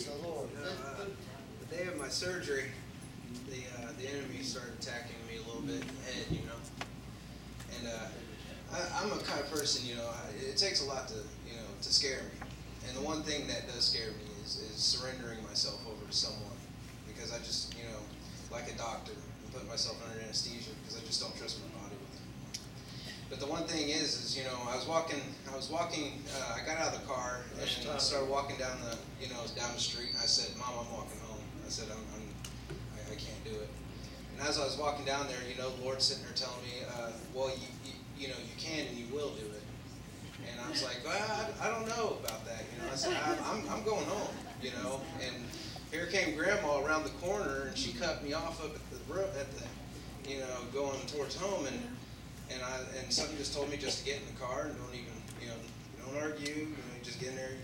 Praise the Lord. The day of my surgery, the enemy started attacking me a little bit in the head, and I'm a kind of person, it takes a lot to scare me. And the one thing that does scare me is surrendering myself over to someone, because I just, like a doctor, and put myself under anesthesia because I just don't trust my body with it. But the one thing is I was walking, I got out of the car and I started walking down the street, and I said, Mom, I'm walking home. I said, I can't do it. And as I was walking down there, the Lord's sitting there telling me, well, you can and you will do it. And I was like, well, I don't know about that. I said, I'm going home, and here came Grandma around the corner, and she cut me off up at the going towards home, and something just told me just to get in the car and don't even, don't argue, just get in there,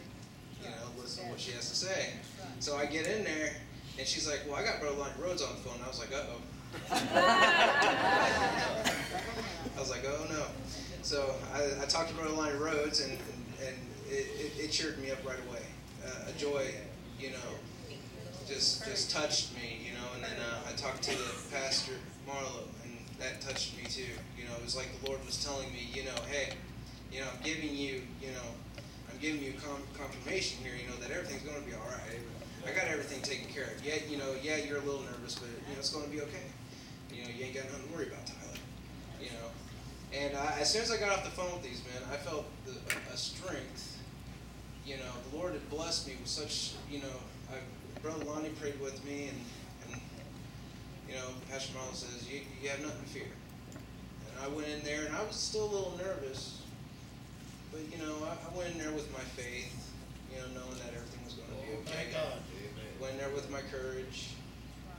listen to what she has to say. So I get in there, and she's like, well, I got Brother Lonnie Rhodes on the phone. And I was like, uh-oh. I was like, oh no. So I talked to Brother Lonnie Rhodes, and it cheered me up right away. A joy, just touched me, and then I talked to the pastor, Marlo, and that touched me too. It was like the Lord was telling me, hey, I'm giving you confirmation here, that everything's going to be all right. I got everything taken care of. Yeah, you're a little nervous, but it's going to be okay. You ain't got nothing to worry about, Tyler. And as soon as I got off the phone with these men, I felt a strength. The Lord had blessed me with such, Brother Lonnie prayed with me, and Pastor Marlon says, you have nothing to fear. And I went in there, and I was still a little nervous, but, I went in there with my faith, knowing that everything was going to be okay. Went in there with my courage,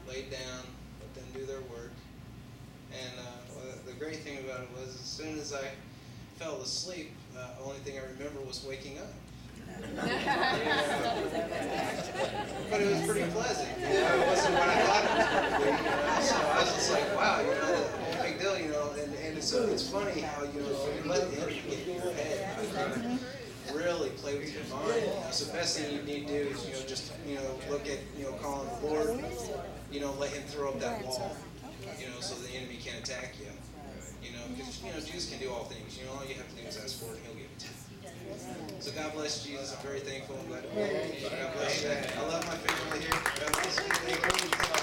laid down, let them do their work. And the great thing about it was, as soon as I fell asleep, the only thing I remember was waking up. But it was pretty pleasant. It wasn't what I thought it was going to be. So I was just like, wow, no big deal, And it's funny how, when you let the enemy get in your head, really play with your mind. So the best thing you need to do is, just, look at, calling the Lord, let him throw up that wall, so the enemy can't attack you. Because, Jesus can do all things. All you have to do is ask for it, and he'll give it to you. So God bless Jesus. I'm very thankful. I'm glad to be here. God bless you. I love my family here. God bless you. Thank you.